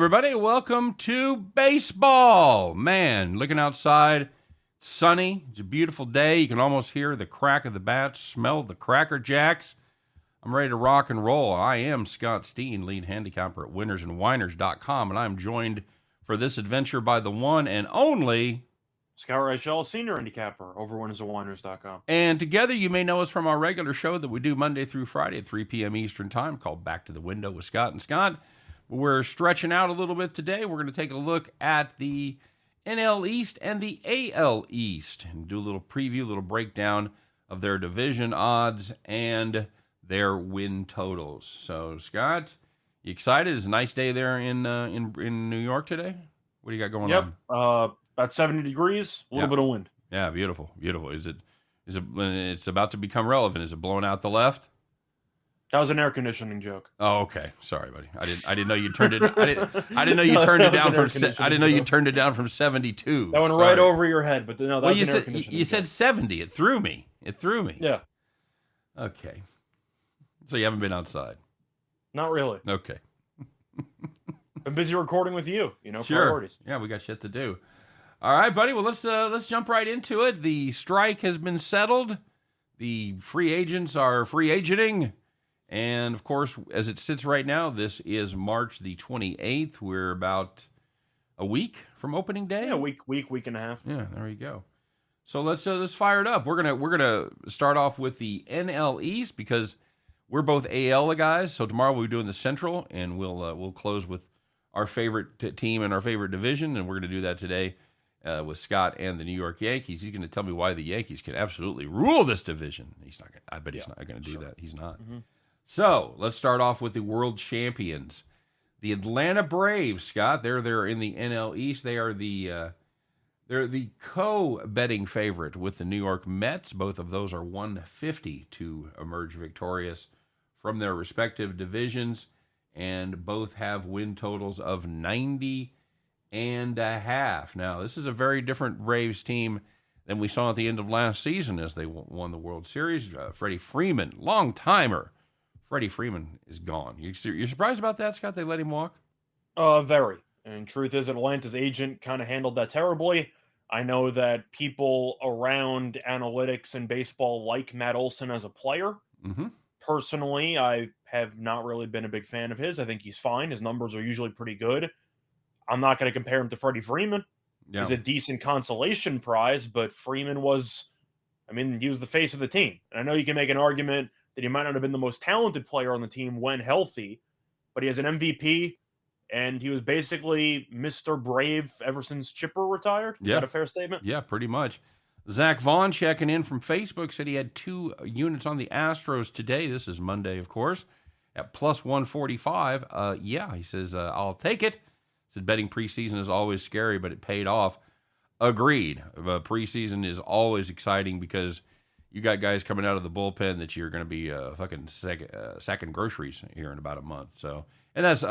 everybody. Welcome to baseball. Man, looking outside, sunny. It's a beautiful day. You can almost hear the crack of the bats, smell the Cracker Jacks. I'm ready to rock and roll. I am Scott Steehn, lead handicapper at winnersandwhiners.com, and I'm joined for this adventure by the one and only Scott Reichel, senior handicapper over winnersandwhiners.com. And together you may know us from our regular show that we do Monday through Friday at 3 p.m. Eastern Time called Back to the Window with Scott and Scott. We're stretching out a little bit today. We're going to take a look at the NL East and the AL East and do a little preview, a little breakdown of their division odds and their win totals. So, Scott, you excited? It's a nice day there in New York today. What do you got going on? About 70 degrees, a little bit of wind. Yeah, beautiful, beautiful. Is it? It's about to become relevant. Is it blowing out the left? That was an air conditioning joke. Oh, okay. Sorry, buddy. I didn't know you turned it. I didn't know you turned it down from. I didn't know you turned it down from 72. That went right over your head, but no, that was an air conditioning. You said 70. It threw me. Yeah. Okay. So you haven't been outside? Not really. Okay. Been busy recording with you. Sure. Priorities. Yeah, we got shit to do. All right, buddy. Well, let's jump right into it. The strike has been settled. The free agents are free agenting. And, of course, as it sits right now, this is March the 28th. We're about a week from opening day. Yeah, week and a half. Yeah, there you go. So let's fire it up. We're gonna start off with the NL East because we're both AL guys. So tomorrow we'll be doing the Central, and we'll close with our favorite team and our favorite division, and we're gonna do that today with Scott and the New York Yankees. He's gonna tell me why the Yankees can absolutely rule this division. He's not. I bet he's not gonna do that. He's not. Mm-hmm. So let's start off with the world champions, the Atlanta Braves. Scott, they're in the NL East. They are they're the co-betting favorite with the New York Mets. Both of those are 150 to emerge victorious from their respective divisions, and both have win totals of 90 and a half. Now, this is a very different Braves team than we saw at the end of last season as they won the World Series. Freddie Freeman, long-timer. Freddie Freeman is gone. You're surprised about that, Scott? They let him walk? Very. And truth is, Atlanta's agent kind of handled that terribly. I know that people around analytics and baseball like Matt Olson as a player. Mm-hmm. Personally, I have not really been a big fan of his. I think he's fine. His numbers are usually pretty good. I'm not going to compare him to Freddie Freeman. Yeah. He's a decent consolation prize, but Freeman he was the face of the team. And I know you can make an argument that he might not have been the most talented player on the team when healthy, but he has an MVP, and he was basically Mr. Brave ever since Chipper retired. Is that a fair statement? Yeah, pretty much. Zach Vaughn checking in from Facebook said he had 2 units on the Astros today. This is Monday, of course, at plus 145. He says, I'll take it. Said betting preseason is always scary, but it paid off. Agreed. Preseason is always exciting because you got guys coming out of the bullpen that you're going to be fucking sacking groceries here in about a month. So, and that's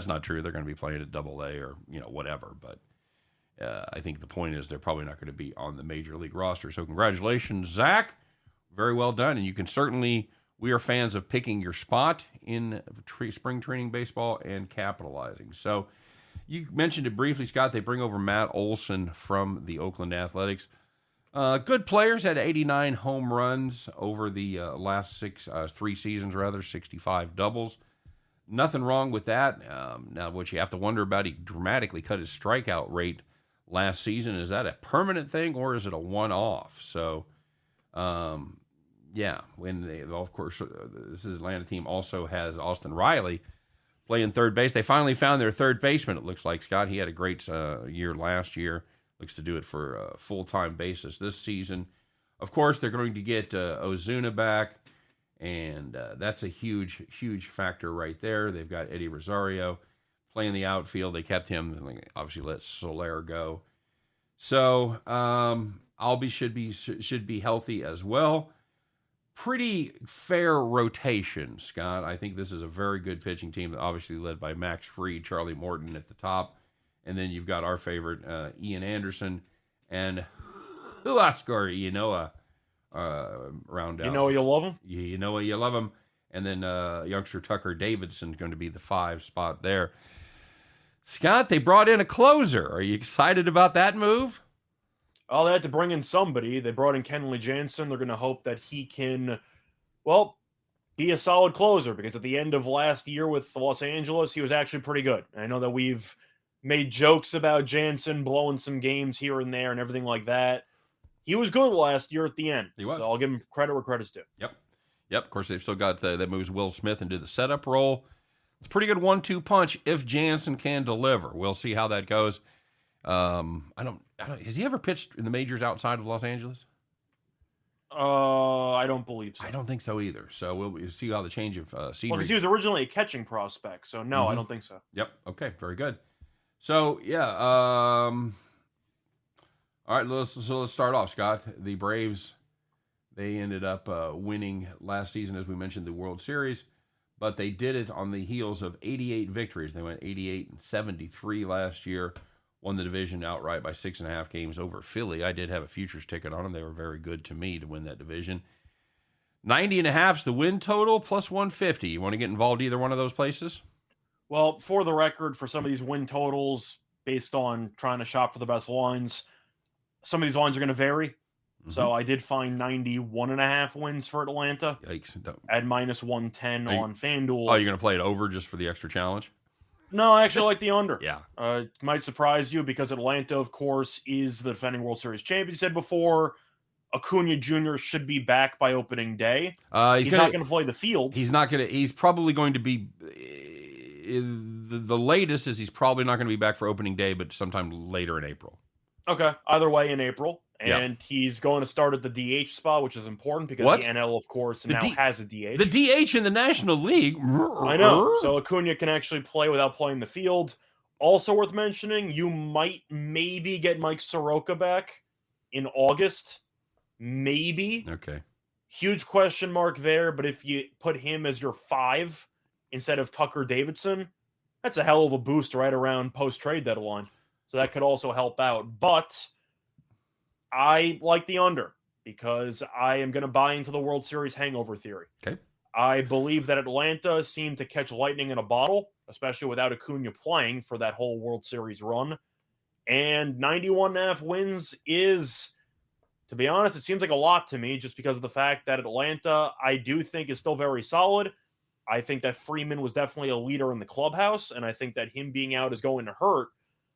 not true. They're going to be playing at Double-A or whatever. But I think the point is they're probably not going to be on the major league roster. So, congratulations, Zach. Very well done. And you can certainly. We are fans of picking your spot in spring training baseball and capitalizing. So, you mentioned it briefly, Scott. They bring over Matt Olson from the Oakland Athletics. Good players, had 89 home runs over the last 3 seasons, 65 doubles. Nothing wrong with that. Now, what you have to wonder about, he dramatically cut his strikeout rate last season. Is that a permanent thing or is it a one-off? So, of course, this Atlanta team also has Austin Riley playing third base. They finally found their third baseman, it looks like, Scott. He had a great year last year. Looks to do it for a full-time basis this season. Of course, they're going to get Ozuna back, and that's a huge, huge factor right there. They've got Eddie Rosario playing the outfield. They kept him, and obviously let Soler go. So Albie should be healthy as well. Pretty fair rotation, Scott. I think this is a very good pitching team, obviously led by Max Fried, Charlie Morton at the top. And then you've got our favorite, Ian Anderson, and Huascar Ynoa round out. You know you love him? You know you love him. And then youngster Tucker Davidson's going to be the 5 spot there. Scott, they brought in a closer. Are you excited about that move? Oh, they had to bring in somebody. They brought in Kenley Jansen. They're going to hope that he can, well, be a solid closer, because at the end of last year with Los Angeles, he was actually pretty good. And I know that we've made jokes about Jansen blowing some games here and there and everything like that. He was good last year at the end. He was. So I'll give him credit where credit's due. Yep. Of course, they've still got that moves Will Smith into the setup role. It's a pretty good 1-2 punch if Jansen can deliver. We'll see how that goes. Has he ever pitched in the majors outside of Los Angeles? I don't believe so. I don't think so either. So we'll see how the change of scenery. Well, because he was originally a catching prospect, so no, I don't think so. Yep. Okay. Very good. So yeah. All right. Let's start off, Scott. The Braves, they ended up winning last season, as we mentioned, the World Series, but they did it on the heels of 88 victories. They went 88-73 last year. Won the division outright by 6.5 games over Philly. I did have a futures ticket on them. They were very good to me to win that division. 90.5 is the win total, plus 150. You want to get involved either one of those places? Well, for the record, for some of these win totals, based on trying to shop for the best lines, some of these lines are going to vary. Mm-hmm. So I did find 91.5 wins for Atlanta. Yikes. At minus 110 on FanDuel. Oh, you're going to play it over just for the extra challenge? No, I actually like the under. Yeah. It might surprise you because Atlanta, of course, is the defending World Series champion. You said before, Acuna Jr. should be back by opening day. He's not going to play the field. He's not going to. He's probably going to be. The latest is he's probably not going to be back for opening day, but sometime later in April. Okay. Either way, in April. And he's going to start at the DH spot, which is important because the NL, of course, now has a DH. The DH in the National League. I know. So Acuna can actually play without playing the field. Also worth mentioning, you might maybe get Mike Soroka back in August. Maybe. Okay. Huge question mark there, but if you put him as your 5 instead of Tucker Davidson, that's a hell of a boost right around post-trade deadline. So that could also help out. But I like the under because I am going to buy into the World Series hangover theory. Okay. I believe that Atlanta seemed to catch lightning in a bottle, especially without Acuna playing for that whole World Series run. And 91.5 wins is, to be honest, it seems like a lot to me just because of the fact that Atlanta, I do think, is still very solid. I think that Freeman was definitely a leader in the clubhouse, and I think that him being out is going to hurt.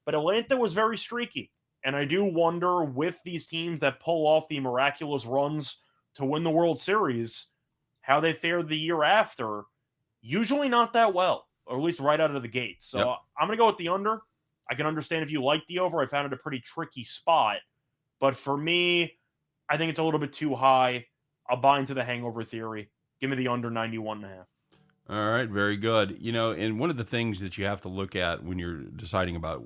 But Atlanta was very streaky. And I do wonder, with these teams that pull off the miraculous runs to win the World Series, how they fared the year after. Usually not that well, or at least right out of the gate. So I'm going to go with the under. I can understand if you like the over. I found it a pretty tricky spot. But for me, I think it's a little bit too high. I'll buy into the hangover theory. Give me the under 91.5. All right, very good. And one of the things that you have to look at when you're deciding about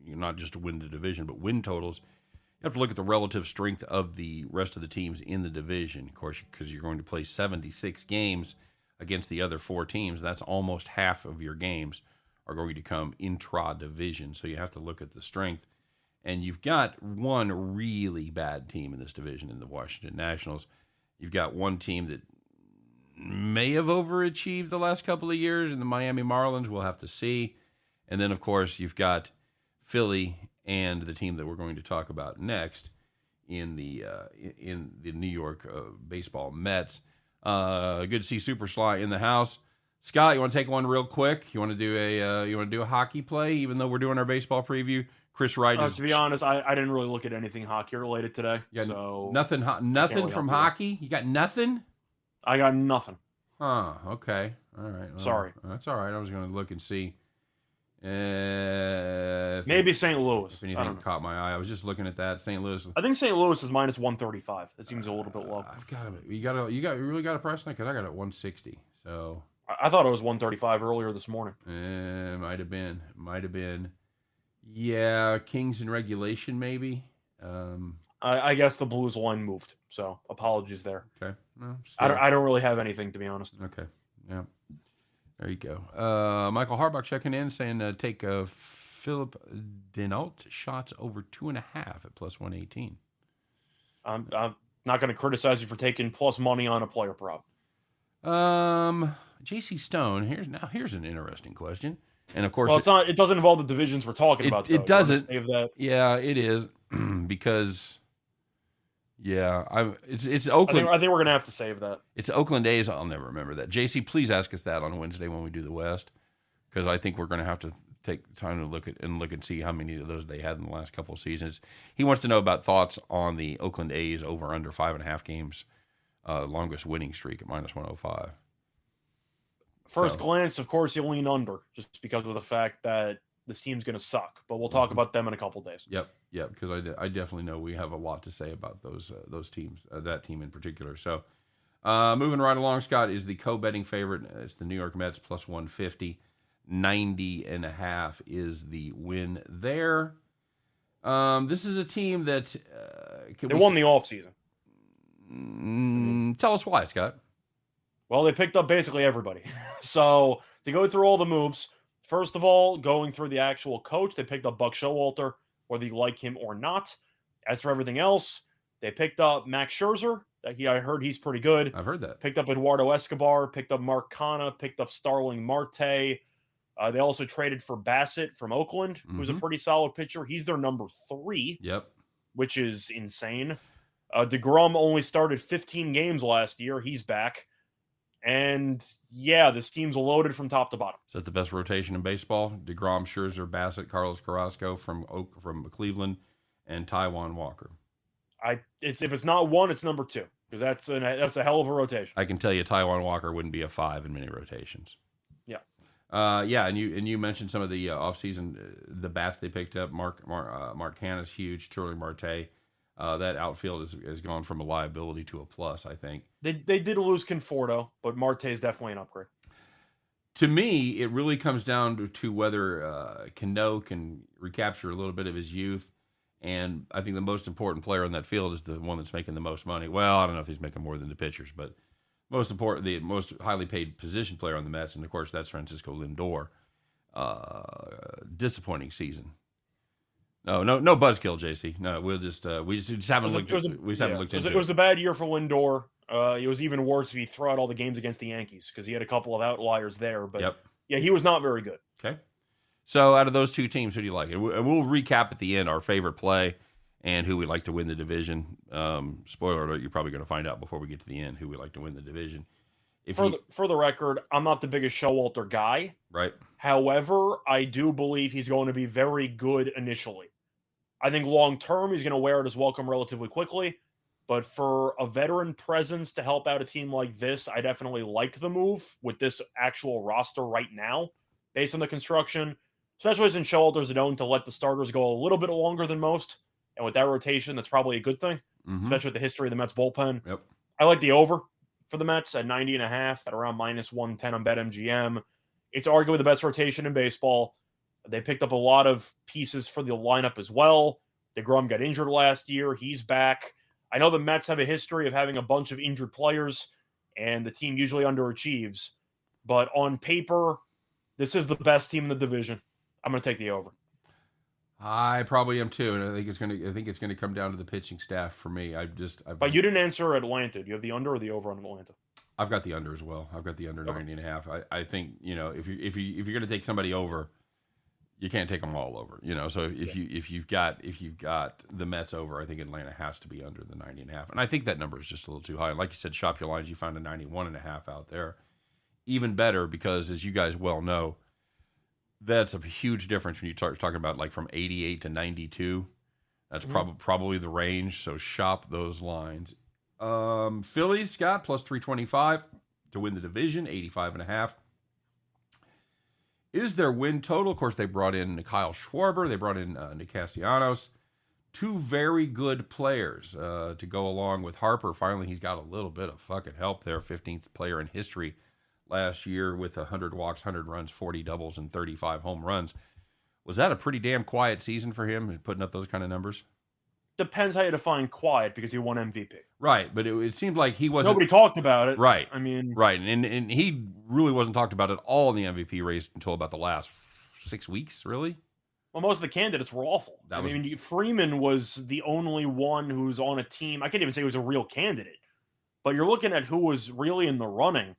not just to win the division, but win totals, you have to look at the relative strength of the rest of the teams in the division, of course, because you're going to play 76 games against the other 4 teams. That's almost half of your games are going to come intra-division. So you have to look at the strength. And you've got one really bad team in this division in the Washington Nationals. You've got one team that may have overachieved the last couple of years in the Miami Marlins. We'll have to see. And then, of course, you've got Philly and the team that we're going to talk about next in the New York baseball Mets. Good to see Super Sly in the house. Scott, you want to take one real quick? You want to do a hockey play, even though we're doing our baseball preview? Chris Wright is. To be honest, I didn't really look at anything hockey related today. So nothing really from hockey. You got nothing? I got nothing. Oh, okay. All right. Well, sorry. That's all right. I was going to look and see. Maybe St. Louis. If anything caught my eye, I was just looking at that. St. Louis. I think St. Louis is minus 135. That seems a little bit low. You really got a price on it? Because I got it at 160. So I thought it was 135 earlier this morning. Might have been. Yeah, Kings in regulation maybe. I guess the Blues line moved, so apologies there. Okay. No, I don't really have anything, to be honest. Okay. Yeah. There you go. Michael Harbach checking in saying take Philip Denault shots over 2.5 at plus 118. I'm not going to criticize you for taking plus money on a player prop. J.C. Stone. Here's an interesting question. And of course, well, it's not. It doesn't involve the divisions we're talking about. Though. It doesn't. Save that. Yeah, it is because it's Oakland. I think we're gonna have to save that. It's Oakland A's. I'll never remember that. JC, please ask us that on Wednesday when we do the West, because I think we're going to have to take time to look and see how many of those they had in the last couple of seasons. He wants to know about thoughts on the Oakland A's over under 5.5 games, longest winning streak at -105. First glance, of course, you lean under just because of the fact that this team's going to suck. But we'll talk about them in a couple of days. Yep, because I definitely know we have a lot to say about those teams, that team in particular. So moving right along, Scott, is the co-betting favorite. It's the New York Mets plus 150. 90.5 is the win there. This is a team that they won the offseason. Tell us why, Scott. Well, they picked up basically everybody. So to go through all the moves, first of all, going through the actual coach, they picked up Buck Showalter, whether you like him or not. As for everything else, they picked up Max Scherzer. I heard he's pretty good. I've heard that. Picked up Eduardo Escobar, picked up Mark Canha, picked up Starling Marte. They also traded for Bassett from Oakland, who's a pretty solid pitcher. He's their number 3. Yep. Which is insane. DeGrom only started 15 games last year. He's back. And yeah, this team's loaded from top to bottom. Is that the best rotation in baseball? DeGrom, Scherzer, Bassett, Carlos Carrasco from Cleveland, and Taijuan Walker. If it's not one, it's number 2, because that's a hell of a rotation. I can tell you, Taijuan Walker wouldn't be a 5 in many rotations. Yeah. And you mentioned some of the offseason, the bats they picked up. Mark Canha's huge. Charlie Marte. That outfield has gone from a liability to a plus, I think. They did lose Conforto, but Marte is definitely an upgrade. To me, it really comes down to whether Cano can recapture a little bit of his youth. And I think the most important player on that field is the one that's making the most money. Well, I don't know if he's making more than the pitchers, but most important, the most highly paid position player on the Mets, and of course that's Francisco Lindor. Disappointing season. No buzzkill, JC. No, we just haven't looked into it. It was a bad year for Lindor. It was even worse if you throw out all the games against the Yankees, because he had a couple of outliers there. But yeah, he was not very good. Okay. So out of those two teams, who do you like? And we'll recap at the end our favorite play and who we'd like to win the division. Spoiler alert, you're probably going to find out before we get to the end who we'd like to win the division. For the record, I'm not the biggest Showalter guy. Right. However, I do believe he's going to be very good initially. I think long-term, he's going to wear out his welcome relatively quickly. But for a veteran presence to help out a team like this, I definitely like the move with this actual roster right now, based on the construction. Especially since Showalter's known to let the starters go a little bit longer than most. And with that rotation, that's probably a good thing, especially with the history of the Mets bullpen. Yep. I like the over for the Mets at 90.5 at around -110 on BetMGM. It's arguably the best rotation in baseball. They picked up a lot of pieces for the lineup as well. DeGrom got injured last year. He's back. I know the Mets have a history of having a bunch of injured players, and the team usually underachieves. But on paper, this is the best team in the division. I'm going to take the over. I probably am too, and I think it's going to come down to the pitching staff for me. But you didn't answer Atlanta. Do you have the under or the over on Atlanta? I've got the under as well. I've got the under 90.5. I think, if you're going to take somebody over, you can't take them all over. So if you've got the Mets over, I think Atlanta has to be under the 90.5. And I think that number is just a little too high. And like you said, shop your lines. You found a 91.5 out there. Even better, because as you guys well know, that's a huge difference when you start talking about like from 88 to 92. That's probably the range. So shop those lines. Phillies, Scott, plus 325 to win the division, 85.5. Is their win total? Of course, they brought in Kyle Schwarber. They brought in Nick Castellanos. Two very good players to go along with Harper. Finally, he's got a little bit of fucking help there. 15th player in history last year with 100 walks, 100 runs, 40 doubles, and 35 home runs. Was that a pretty damn quiet season for him, putting up those kind of numbers? Depends how you define quiet, because he won MVP. Right, but it seemed like he wasn't... Nobody talked about it. Right. I mean... Right, and he really wasn't talked about at all in the MVP race until about the last 6 weeks, really? Well, most of the candidates were awful. Freeman was the only one who's on a team... I can't even say he was a real candidate. But you're looking at who was really in the running.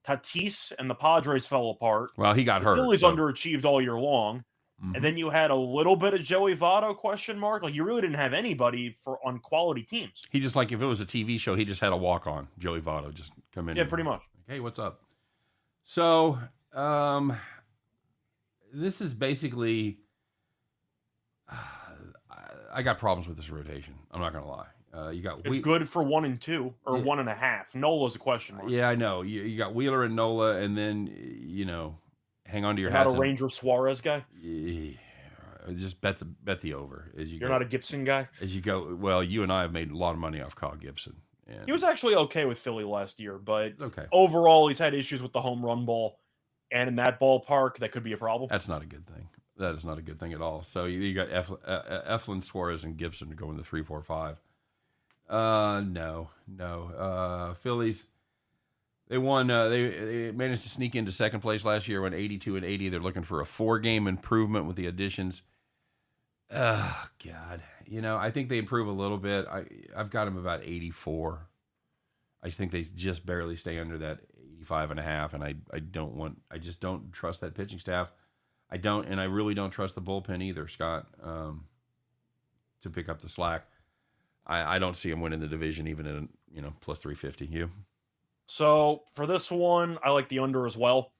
Tatis and the Padres fell apart. Well, he got the hurt. Phillies underachieved all year long. Mm-hmm. And then you had a little bit of Joey Votto question mark. Like, you really didn't have anybody on quality teams. He just, like, if it was a TV show, he just had a walk-on. Joey Votto just come in. Yeah, pretty much. Hey, what's up? So, this is basically, I got problems with this rotation. I'm not going to lie. It's good for 1 and 2 or 1.5. Nola's a question mark. Yeah, I know. You got Wheeler and Nola, and then, hang on to your hats. Not a Ranger Suarez guy? Yeah, just bet the over as you You're go. Not a Gibson guy? As you go, well, you and I have made a lot of money off Kyle Gibson. And he was actually okay with Philly last year, but okay. Overall, he's had issues with the home run ball. And in that ballpark, that could be a problem. That's not a good thing. That is not a good thing at all. So you got Eflin, Suarez, and Gibson to go in the 3, 4, 5. No. Phillies, they won. They managed to sneak into second place last year, went 82-80. They're looking for a 4-game improvement with the additions. Oh, God. I think they improve a little bit. I've got them about 84. I think they just barely stay under that 85.5, and I just don't trust that pitching staff. I don't, and I really don't trust the bullpen either, Scott, to pick up the slack. I don't see him winning the division even at plus 350. You? So for this one, I like the under as well.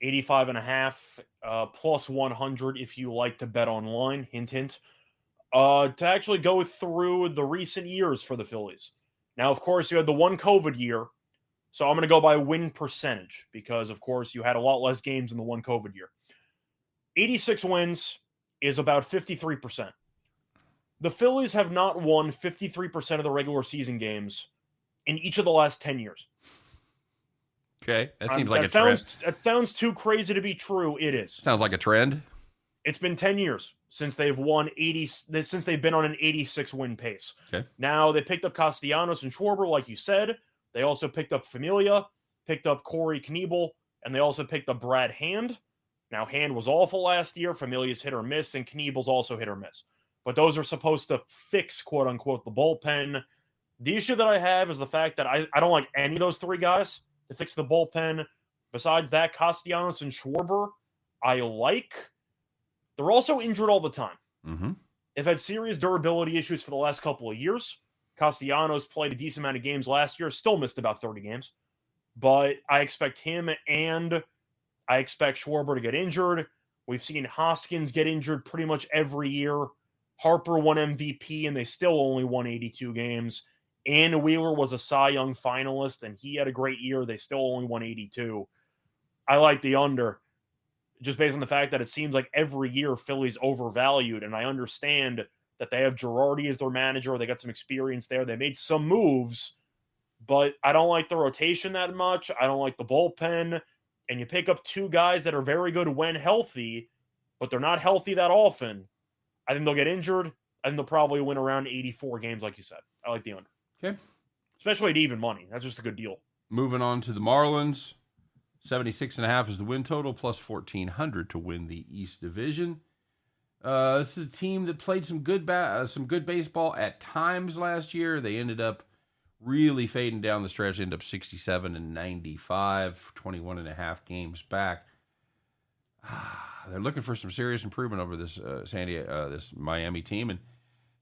85.5, plus 100 if you like to bet online. Hint, hint. To actually go through the recent years for the Phillies. Now, of course, you had the one COVID year, so I'm going to go by win percentage because, of course, you had a lot less games in the one COVID year. 86 wins is about 53%. The Phillies have not won 53% of the regular season games in each of the last 10 years. Okay, that seems like a trend. That sounds too crazy to be true. It is. Sounds like a trend. It's been 10 years since they've won 80. Since they've been on an 86 win pace. Okay. Now they picked up Castellanos and Schwarber, like you said. They also picked up Familia, picked up Corey Knebel, and they also picked up Brad Hand. Now Hand was awful last year. Familia's hit or miss, and Knebel's also hit or miss. But those are supposed to fix, quote unquote, the bullpen. The issue that I have is the fact that I don't like any of those three guys to fix the bullpen. Besides that, Castellanos and Schwarber, I like. They're also injured all the time. Mm-hmm. They've had serious durability issues for the last couple of years. Castellanos played a decent amount of games last year, still missed about 30 games. But I expect him and I expect Schwarber to get injured. We've seen Hoskins get injured pretty much every year. Harper won MVP, and they still only won 82 games. And Wheeler was a Cy Young finalist, and he had a great year. They still only won 82. I like the under, just based on the fact that it seems like every year Philly's overvalued, and I understand that they have Girardi as their manager. They got some experience there. They made some moves, but I don't like the rotation that much. I don't like the bullpen. And you pick up two guys that are very good when healthy, but they're not healthy that often. I think they'll get injured. I think they'll probably win around 84 games, like you said. I like the under. Okay. Especially at even money. That's just a good deal. Moving on to the Marlins. 76.5 is the win total, plus 1,400 to win the East Division. This is a team that played some good baseball at times last year. They ended up really fading down the stretch, ended up 67-95, 21.5 games back. They're looking for some serious improvement over this this Miami team. And,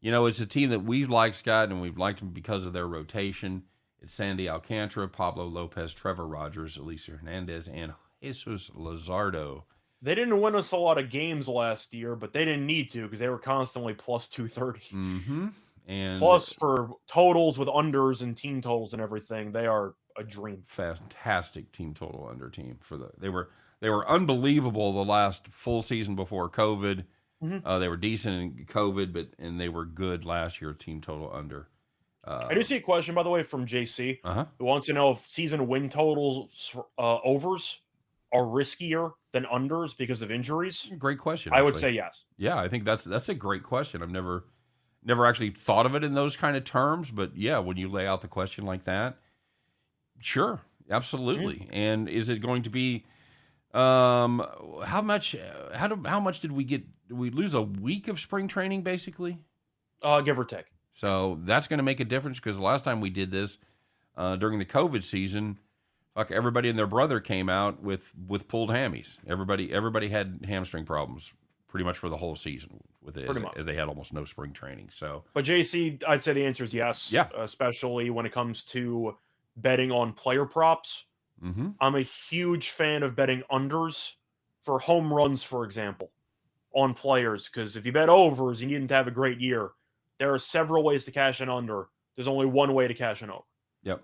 it's a team that we've liked, Scott, and we've liked them because of their rotation. It's Sandy Alcantara, Pablo Lopez, Trevor Rogers, Elisa Hernandez, and Jesus Luzardo. They didn't win us a lot of games last year, but they didn't need to because they were constantly plus 230. Mm-hmm. And plus, for totals with unders and team totals and everything, they are a dream. Fantastic team total under team they were unbelievable the last full season before COVID. Mm-hmm. They were decent in COVID, and they were good last year. Team total under. I do see a question, by the way, from JC, who wants to know if season win totals overs are riskier than unders because of injuries. Great question. I would say yes. Yeah, I think that's a great question. I've never actually thought of it in those kind of terms, but yeah, when you lay out the question like that, sure, absolutely. Mm-hmm. And is it going to be how much did we get? Did we lose a week of spring training basically? Give or take. So that's going to make a difference because the last time we did this during the COVID season, Fuck, everybody and their brother came out with pulled hammies. Everybody had hamstring problems pretty much for the whole season with it, as they had almost no spring training. So, but JC, I'd say the answer is yes. Yeah. Especially when it comes to betting on player props. mm-hmm. I'm a huge fan of betting unders for home runs, for example, on players. Because if you bet overs, you need them to have a great year. There are several ways to cash an under. There's only one way to cash an over. Yep.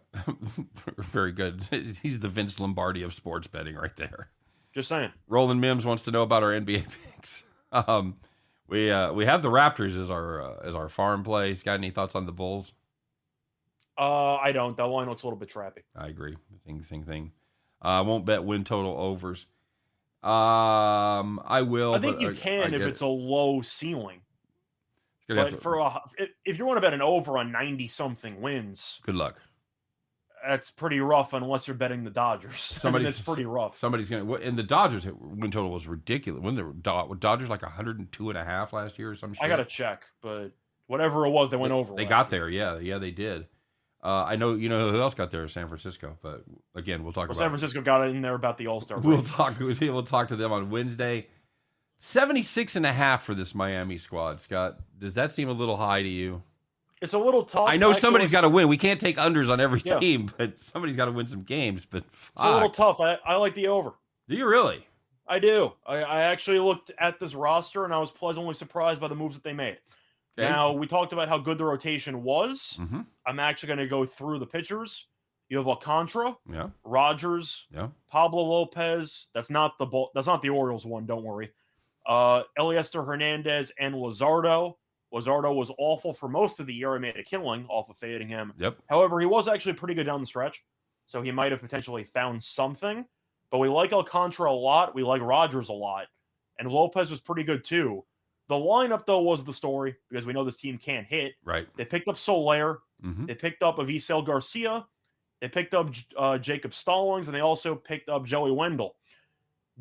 Very good. He's the Vince Lombardi of sports betting right there. Just saying. Roland Mims wants to know about our NBA picks. We have the Raptors as our farm play. He's got any thoughts on the Bulls? I don't. That line looks a little bit trappy. I agree. Same thing. I won't bet win total overs. I will. I think you can if it's a low ceiling. But if you want to bet an over on 90-something wins, good luck. That's pretty rough unless you're betting the Dodgers. That's pretty rough. Somebody's going to... And the Dodgers win total was ridiculous. When the Dodgers like 102.5 last year or some shit? I got to check, but whatever it was, they went over. They got there, yeah. Yeah, they did. I know, who else got there? San Francisco. But again, we'll talk about... San Francisco got in there about the All-Star break. We'll talk to them on Wednesday. 76.5 for this Miami squad, Scott. Does that seem a little high to you? It's a little tough. I know somebody's got to win. We can't take unders on every team, but somebody's got to win some games. But it's a little tough. I like the over. Do you really? I do. I actually looked at this roster, and I was pleasantly surprised by the moves that they made. Okay. Now, we talked about how good the rotation was. Mm-hmm. I'm actually going to go through the pitchers. You have Alcantara, yeah, Rogers, yeah, Pablo Lopez. That's not the Orioles one. Don't worry. Eliester Hernandez and Luzardo. Luzardo was awful for most of the year. I made a killing off of fading him. Yep. However, he was actually pretty good down the stretch, so he might have potentially found something. But we like Alcantara a lot. We like Rogers a lot. And Lopez was pretty good too. The lineup, though, was the story because we know this team can't hit. Right. They picked up Soler. Mm-hmm. They picked up Avisel Garcia. They picked up Jacob Stallings, and they also picked up Joey Wendell.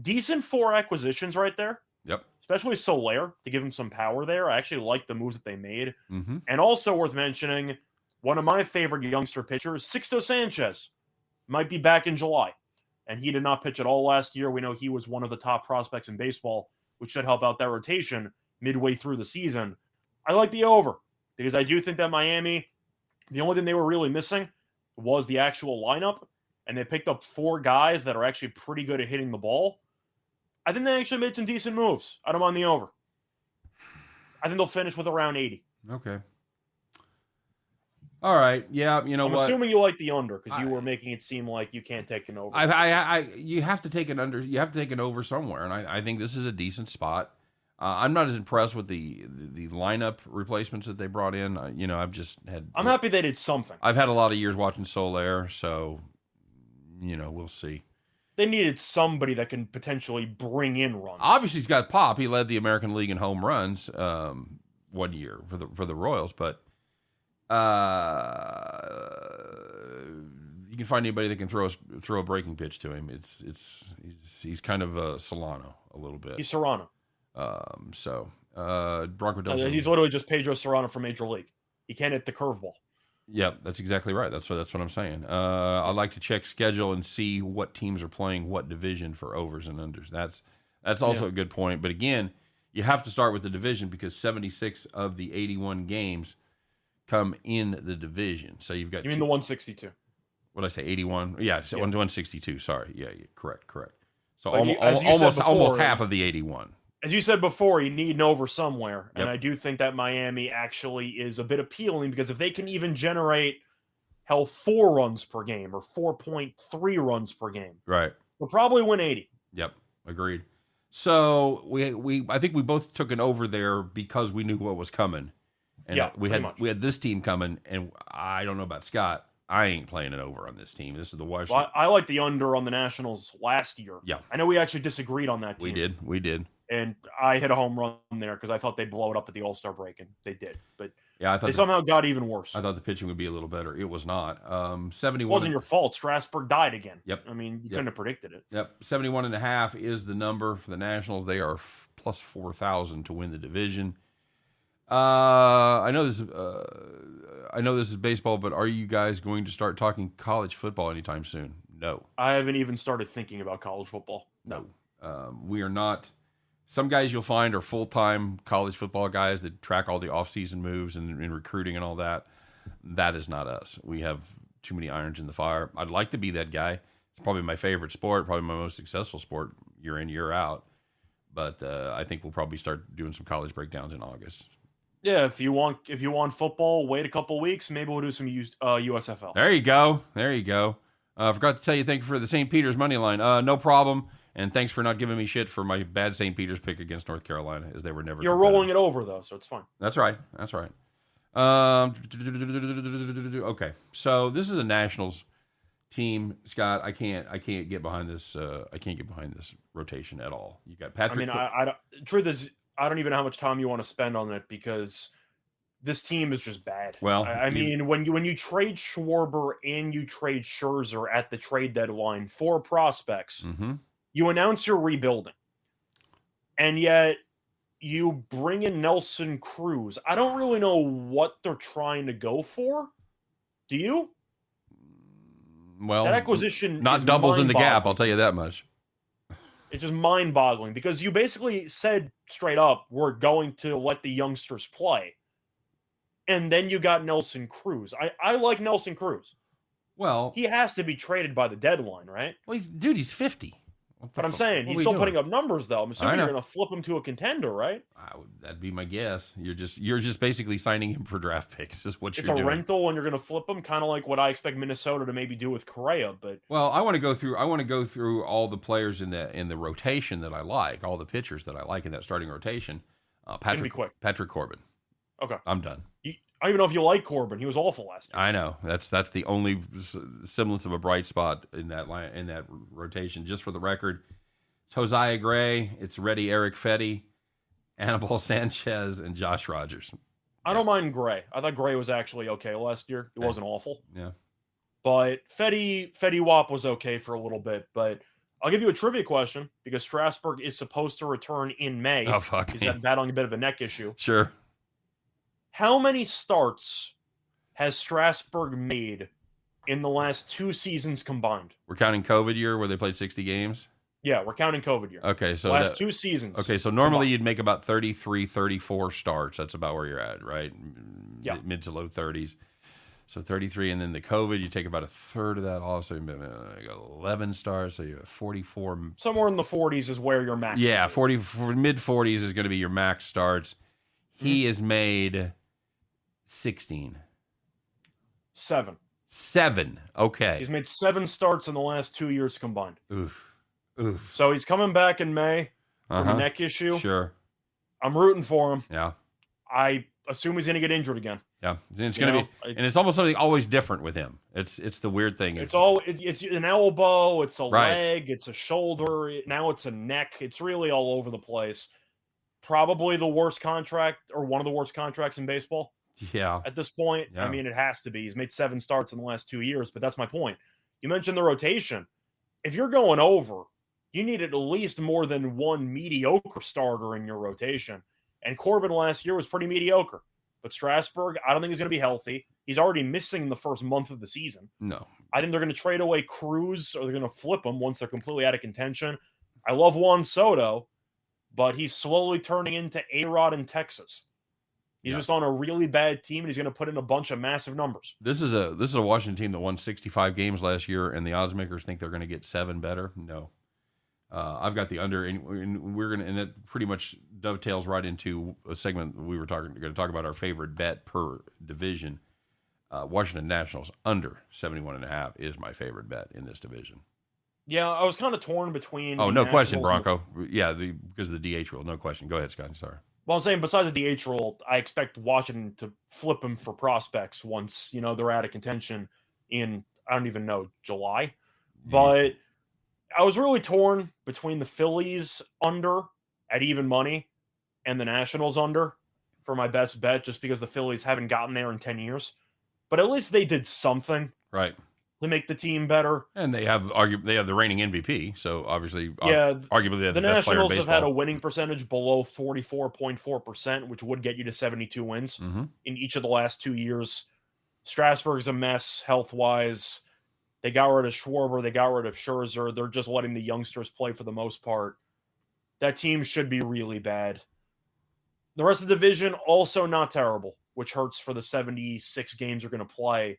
Decent 4 acquisitions right there. Yep. Especially Soler to give him some power there. I actually like the moves that they made. Mm-hmm. And also worth mentioning, one of my favorite youngster pitchers, Sixto Sanchez, might be back in July. And he did not pitch at all last year. We know he was one of the top prospects in baseball, which should help out that rotation midway through the season. I like the over because I do think that Miami, the only thing they were really missing was the actual lineup. And they picked up 4 guys that are actually pretty good at hitting the ball. I think they actually made some decent moves. I don't mind the over. I think they'll finish with around 80. Okay. All right. Yeah, I'm assuming you like the under because you were making it seem like you can't take an over. You have to take an under. You have to take an over somewhere, and I think this is a decent spot. I'm not as impressed with the lineup replacements that they brought in. I'm happy they did something. I've had a lot of years watching Soler, so we'll see. They needed somebody that can potentially bring in runs. Obviously, he's got pop. He led the American League in home runs one year for the Royals, but you can find anybody that can throw a breaking pitch to him. He's kind of a Solano a little bit. He's Serrano. Bronco Delson. He's literally just Pedro Serrano from Major League. He can't hit the curveball. Yep, that's exactly right. That's what I'm saying. I'd like to check schedule and see what teams are playing what division for overs and unders. That's also a good point. But again, you have to start with the division because 76 of the 81 games come in the division. So you've got. You mean the 162? What did I say? 81? Yeah, 162. Sorry. Yeah, correct. So like almost half of the 81. As you said before, you need an over somewhere. Yep. And I do think that Miami actually is a bit appealing because if they can even generate 4 runs per game or 4.3 runs per game, right, we'll probably win 80. Yep, agreed. So I think we both took an over there because we knew what was coming. And we had this team coming, and I don't know about Scott. I ain't playing an over on this team. This is the Washington. Well, I like the under on the Nationals last year. Yeah. I know we actually disagreed on that team. We did. And I hit a home run there because I thought they'd blow it up at the All-Star break, and they did. But I thought they somehow got even worse. I thought the pitching would be a little better. It was not. 71. It wasn't your fault. Strasburg died again. Yep. I mean, you couldn't have predicted it. Yep. 71.5 is the number for the Nationals. They are plus 4,000 to win the division. I know this is baseball, but are you guys going to start talking college football anytime soon? No. I haven't even started thinking about college football. No. We are not. Some guys you'll find are full-time college football guys that track all the off-season moves and recruiting and all that. That is not us. We have too many irons in the fire. I'd like to be that guy. It's probably my favorite sport, probably my most successful sport year in, year out. But I think we'll probably start doing some college breakdowns in August. Yeah, if you want football, wait a couple weeks. Maybe we'll do some USFL. There you go. I forgot to tell you, thank you for the St. Peter's money line. No problem. And thanks for not giving me shit for my bad St. Peter's pick against North Carolina, as they were never. You're rolling it over though, so it's fine. That's right. Okay, so this is a Nationals team, Scott. I can't get behind this. I can't get behind this rotation at all. You got Patrick. I mean, truth is, I don't even know how much time you want to spend on it because this team is just bad. Well, I mean, when you trade Schwarber and you trade Scherzer at the trade deadline for prospects, you announce you're rebuilding, and yet you bring in Nelson Cruz. I don't really know what they're trying to go for. Do you? Well, that acquisition not doubles in the gap. I'll tell you that much. It's just mind-boggling because you basically said straight up, we're going to let the youngsters play. And then you got Nelson Cruz. I like Nelson Cruz. Well, he has to be traded by the deadline, right? Well, he's 50. But I'm saying he's still putting up numbers, though. I'm assuming you're going to flip him to a contender, right? That'd be my guess. You're just basically signing him for draft picks. Is what it's you're doing. It's a rental, and you're going to flip him, kind of like what I expect Minnesota to maybe do with Correa. But I want to go through all the players in the rotation that I like, all the pitchers that I like in that starting rotation. Patrick Corbin. Okay, I'm done. I don't even know if you like Corbin. He was awful last year. I know. That's the only semblance of a bright spot in that rotation. Just for the record, it's Josiah Gray, it's Reddy Eric Fetty, Anibal Sanchez, and Josh Rogers. I don't mind Gray. I thought Gray was actually okay last year. It wasn't awful. Yeah. But Fetty Wap was okay for a little bit. But I'll give you a trivia question because Strasburg is supposed to return in May. Oh, fuck. He's battling a bit of a neck issue. Sure. How many starts has Strasburg made in the last 2 seasons combined? We're counting COVID year where they played 60 games? Yeah, we're counting COVID year. Okay, so last 2 seasons. Okay, so normally you'd make about 33, 34 starts. That's about where you're at, right? Yeah. Mid to low 30s. So 33, and then the COVID, you take about a third of that off, so you got 11 starts, so you have 44. Somewhere in the 40s is where your max. Yeah, mid 40s is going to be your max starts. He has made 16. 7. Okay. He's made 7 starts in the last 2 years combined. Oof. So he's coming back in May from a neck issue. Sure. I'm rooting for him. Yeah. I assume he's going to get injured again. Yeah. It's going to be, and it's almost something always different with him. It's the weird thing. It's an elbow, it's a leg, it's a shoulder. Now it's a neck. It's really all over the place. Probably the worst contract or one of the worst contracts in baseball. Yeah. At this point, I mean, it has to be. He's made 7 starts in the last 2 years, but that's my point. You mentioned the rotation. If you're going over, you need at least more than one mediocre starter in your rotation. And Corbin last year was pretty mediocre. But Strasburg, I don't think he's going to be healthy. He's already missing the first month of the season. No. I think they're going to trade away Cruz or they're going to flip him once they're completely out of contention. I love Juan Soto, but he's slowly turning into A-Rod in Texas. He's just on a really bad team, and he's going to put in a bunch of massive numbers. This is a Washington team that won 65 games last year, and the odds makers think they're going to get 7 better. No, I've got the under, and we're and that pretty much dovetails right into a segment we were going to talk about our favorite bet per division. Washington Nationals under 71.5 is my favorite bet in this division. Yeah, I was kind of torn between. Oh, no question, Bronco. Because of the DH rule, no question. Go ahead, Scott. Sorry. Well, I'm saying besides the DH rule, I expect Washington to flip him for prospects once, they're out of contention in, I don't even know, July. But I was really torn between the Phillies under at even money and the Nationals under for my best bet, just because the Phillies haven't gotten there in 10 years. But at least they did something. Right. To make the team better. And they have the reigning MVP, so obviously, arguably they have the best player in baseball. Nationals have had a winning percentage below 44.4%, which would get you to 72 wins in each of the last 2 years. Strasburg's a mess health-wise. They got rid of Schwarber. They got rid of Scherzer. They're just letting the youngsters play for the most part. That team should be really bad. The rest of the division, also not terrible, which hurts for the 76 games you're going to play.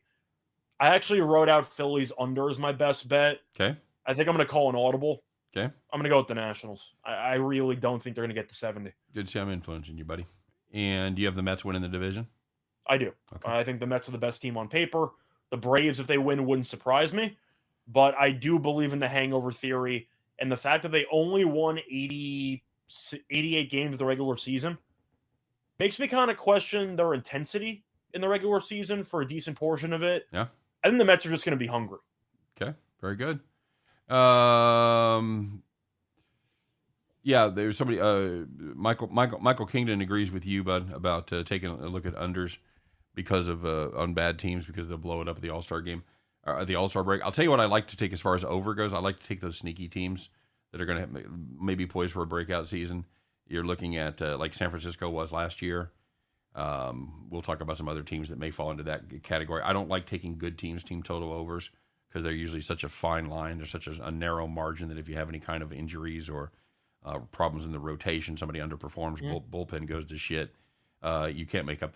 I actually wrote out Phillies under as my best bet. Okay. I think I'm going to call an audible. Okay. I'm going to go with the Nationals. I really don't think they're going to get to 70. Good to see I'm influencing you, buddy. And do you have the Mets winning the division? I do. Okay. I think the Mets are the best team on paper. The Braves, if they win, wouldn't surprise me. But I do believe in the hangover theory. And the fact that they only won 88 games of the regular season makes me kind of question their intensity in the regular season for a decent portion of it. Yeah. I think the Mets are just going to be hungry. Okay. Very good. Yeah, there's somebody. Michael Kingdon agrees with you, bud, about taking a look at unders because of on bad teams because they'll blow it up at the All-Star game, the All-Star break. I'll tell you what I like to take as far as over goes. I like to take those sneaky teams that are going to maybe poised for a breakout season. You're looking at like San Francisco was last year. We'll talk about some other teams that may fall into that category. I don't like taking good teams, team total overs, because they're usually such a fine line. There's such a narrow margin that if you have any kind of injuries or problems in the rotation, somebody underperforms, bullpen goes to shit. You can't make up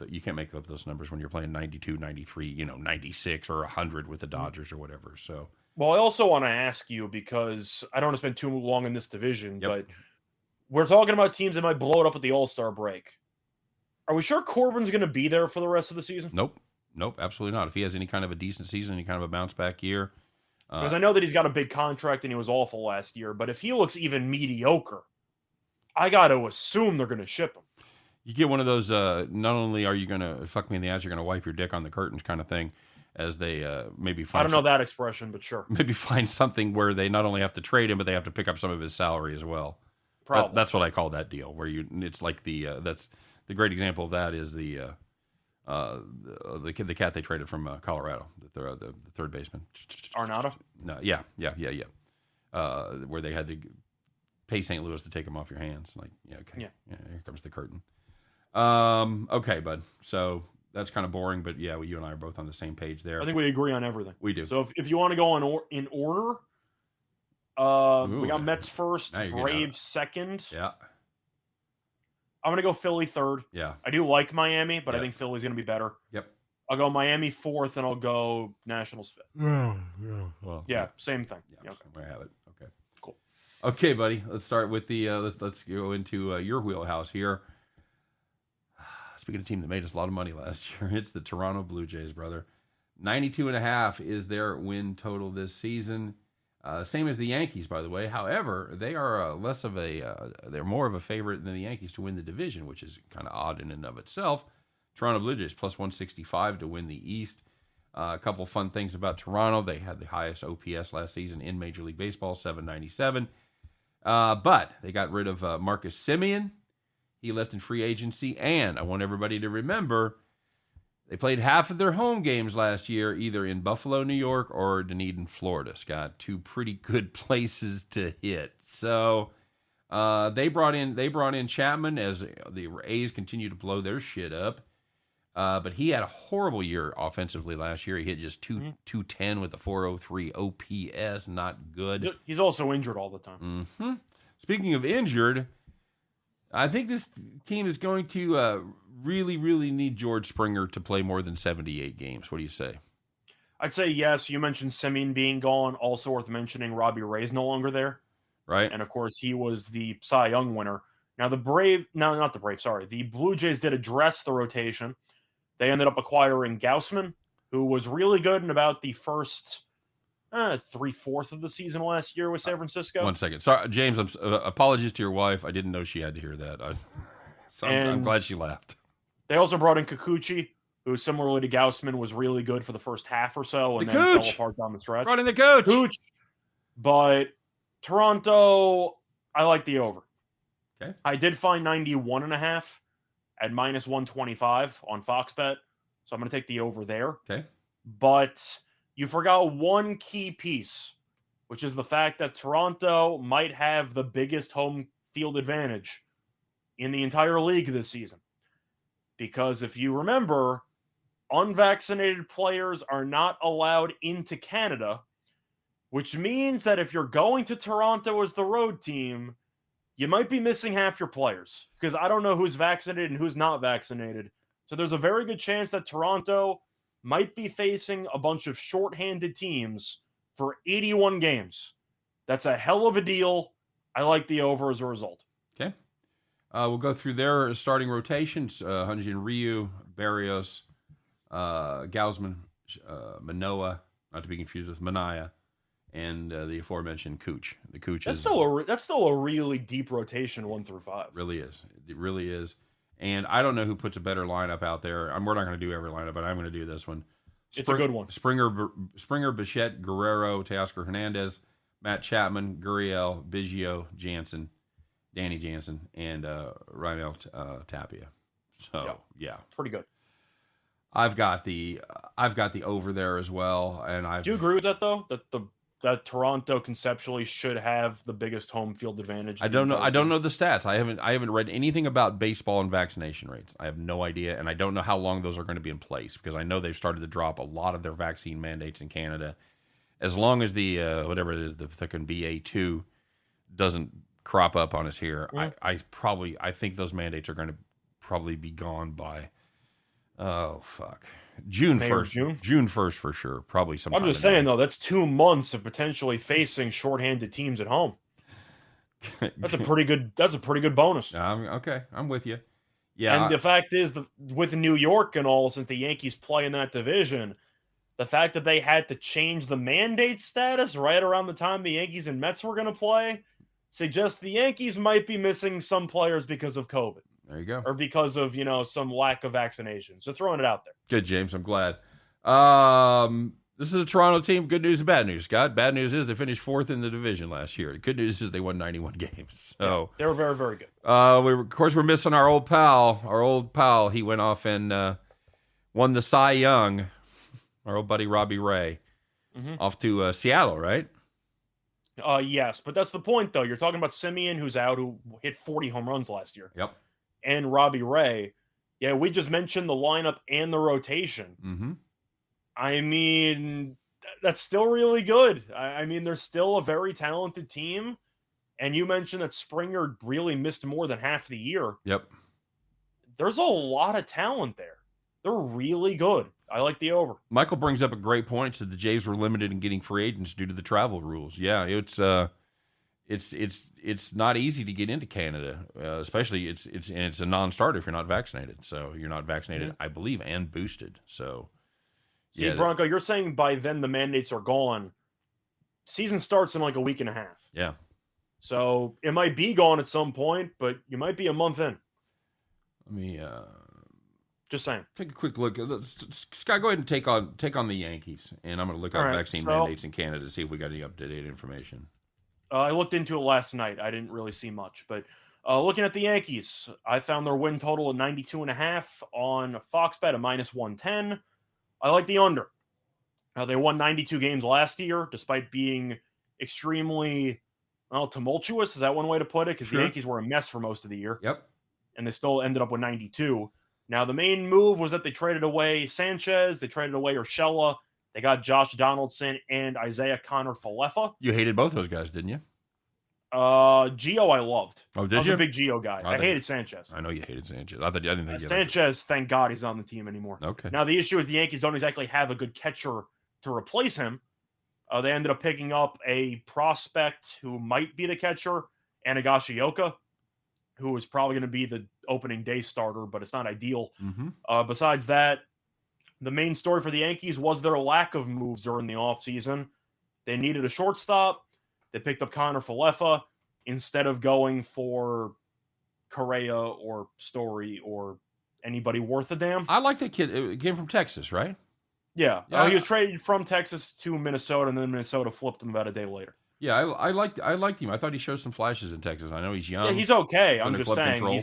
those numbers when you're playing 92, 93, 96 or 100 with the Dodgers or whatever. So, well, I also want to ask you, because I don't want to spend too long in this division, but we're talking about teams that might blow it up at the All-Star break. Are we sure Corbin's going to be there for the rest of the season? Nope, absolutely not. If he has any kind of a decent season, any kind of a bounce back year. Because I know that he's got a big contract and he was awful last year, but if he looks even mediocre, I got to assume they're going to ship him. You get one of those, not only are you going to fuck me in the ass, you're going to wipe your dick on the curtains kind of thing, as they maybe find... I don't know that expression, but sure. Maybe find something where they not only have to trade him, but they have to pick up some of his salary as well. Probably. That's what I call that deal, where it's like that's the great example of that is the cat they traded from Colorado, the third baseman. Arnado? No, yeah. Where they had to pay St. Louis to take him off your hands. Like, here comes the curtain. Okay, bud. So that's kind of boring, but yeah, you and I are both on the same page there. I think we agree on everything. We do. So if you want to go in order, we got Mets first, Braves second. Yeah. I'm going to go Philly third. Yeah. I do like Miami, but I think Philly's going to be better. Yep. I'll go Miami fourth, and I'll go Nationals fifth. Well, same thing. Yeah, I have it. Okay. Cool. Okay, buddy. Let's start with the let's go into your wheelhouse here. Speaking of a team that made us a lot of money last year, it's the Toronto Blue Jays, brother. 92.5 is their win total this season. Same as the Yankees, by the way. However, they are they're more of a favorite than the Yankees to win the division, which is kind of odd in and of itself. Toronto Blue Jays plus 165 to win the East. A couple fun things about Toronto. They had the highest OPS last season in Major League Baseball, 797. But they got rid of Marcus Semien. He left in free agency. And I want everybody to remember, they played half of their home games last year, either in Buffalo, New York, or Dunedin, Florida. Scott, two pretty good places to hit. So they brought in Chapman as the A's continue to blow their shit up. But he had a horrible year offensively last year. He hit just 210 with a 403 OPS. Not good. He's also injured all the time. Mm-hmm. Speaking of injured, I think this team is going to really, really need George Springer to play more than 78 games. What do you say? I'd say yes. You mentioned Semien being gone. Also worth mentioning, Robbie Ray's no longer there. Right. And, of course, he was the Cy Young winner. Now, the Blue Jays did address the rotation. They ended up acquiring Gausman, who was really good in about the first 3/4 of the season last year with San Francisco. 1 second. Sorry, James, apologies to your wife. I didn't know she had to hear that. I'm glad she laughed. They also brought in Kikuchi, who similarly to Gausman was really good for the first half or so and then fell apart down the stretch. Brought in the coach. But Toronto, I like the over. Okay. I did find 91.5 at minus 125 on Fox Bet, so I'm going to take the over there. Okay. But you forgot one key piece, which is the fact that Toronto might have the biggest home field advantage in the entire league this season. Because if you remember, unvaccinated players are not allowed into Canada which means that if you're going to Toronto as the road team, you might be missing half your players because I don't know who's vaccinated and who's not vaccinated. So there's a very good chance that Toronto might be facing a bunch of shorthanded teams for 81 games. That's a hell of a deal. I like the over as a result. Okay. We'll go through their starting rotations. Hyun-Jin Ryu, Barrios, Gausman, Manoa, not to be confused with Manaya, and the aforementioned Cooch. The Cooch that's is still a really deep rotation 1 through 5. Really is. It really is. And I don't know who puts a better lineup out there. We're not going to do every lineup, but I'm going to do this one. It's a good one. Springer, Bichette, Guerrero, Teoscar Hernandez, Matt Chapman, Gurriel, Biggio, Jansen, Danny Jansen, and Raimel Tapia. So yeah, pretty good. I've got the over there as well, and do you agree with that though? That Toronto conceptually should have the biggest home field advantage. I don't know the stats. I haven't read anything about baseball and vaccination rates. I have no idea, and I don't know how long those are going to be in place because I know they've started to drop a lot of their vaccine mandates in Canada. As long as the whatever it is, the fucking BA2 doesn't crop up on us here, I think those mandates are going to probably be gone by June 1st. June 1st for sure. Probably sometime. I'm just saying though, that's 2 months of potentially facing shorthanded teams at home. That's a pretty good bonus. Okay, I'm with you. Yeah, and the fact is, with New York and all, since the Yankees play in that division, the fact that they had to change the mandate status right around the time the Yankees and Mets were going to play suggests the Yankees might be missing some players because of COVID. There you go. Or because of, some lack of vaccination. So throwing it out there. Good, James. I'm glad. This is a Toronto team. Good news and bad news, Scott. Bad news is they finished 4th in the division last year. Good news is they won 91 games. So they were very, very good. Of course, we're missing our old pal. He went off and won the Cy Young. Our old buddy Robbie Ray. Off to Seattle, right? Yes, but that's the point, though. You're talking about Simeon, who's out, who hit 40 home runs last year. Yep. And Robbie Ray. Yeah, we just mentioned the lineup and the rotation. Mm-hmm. I mean, that's still really good. I mean, they're still a very talented team. And you mentioned that Springer really missed more than half the year. Yep. There's a lot of talent there. They're really good. I like the over. Michael brings up a great point. Said the Jays were limited in getting free agents due to the travel rules. Yeah, it's not easy to get into Canada, especially it's a non-starter if you're not vaccinated. So you're not vaccinated, I believe, and boosted. So see, Bronco, you're saying by then the mandates are gone. Season starts in like a week and a half. Yeah. So it might be gone at some point, but you might be a month in. Let me just saying. Take a quick look. Scott, go ahead and take on the Yankees, and I'm going to look up vaccine mandates in Canada to see if we got any up-to-date information. I looked into it last night. I didn't really see much, but looking at the Yankees, I found their win total at 92.5 on Fox Bet at -110. I like the under. They won 92 games last year, despite being extremely tumultuous. Is that one way to put it? Because the Yankees were a mess for most of the year. Yep. And they still ended up with 92. Now, the main move was that they traded away Sanchez, they traded away Urshela, they got Josh Donaldson and Isaiah Connor-Falefa. You hated both those guys, didn't you? Gio I loved. Oh, did you? I was a big Gio guy. I hated Sanchez. I know you hated Sanchez. I didn't think Sanchez, thank God he's on the team anymore. Okay. Now, the issue is the Yankees don't exactly have a good catcher to replace him. They ended up picking up a prospect who might be the catcher, Anagashioka, who is probably going to be the opening day starter, but it's not ideal. Mm-hmm. Besides that, the main story for the Yankees was their lack of moves during the offseason. They needed a shortstop. They picked up Connor-Falefa instead of going for Correa or Story or anybody worth a damn. I like that kid. It came from Texas, right? Yeah. He was traded from Texas to Minnesota, and then Minnesota flipped him about a day later. Yeah, I liked him. I thought he showed some flashes in Texas. I know he's young. Yeah, he's okay. I'm just saying. Control.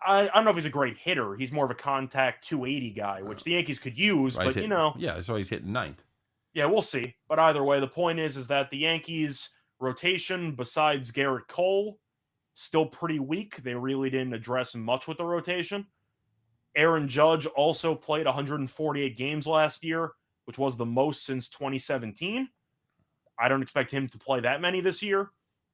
I don't know if he's a great hitter. He's more of a contact 280 guy, which the Yankees could use, but Yeah, so he's hitting ninth. Yeah, we'll see. But either way, the point is that the Yankees' rotation, besides Garrett Cole, still pretty weak. They really didn't address much with the rotation. Aaron Judge also played 148 games last year, which was the most since 2017. I don't expect him to play that many this year.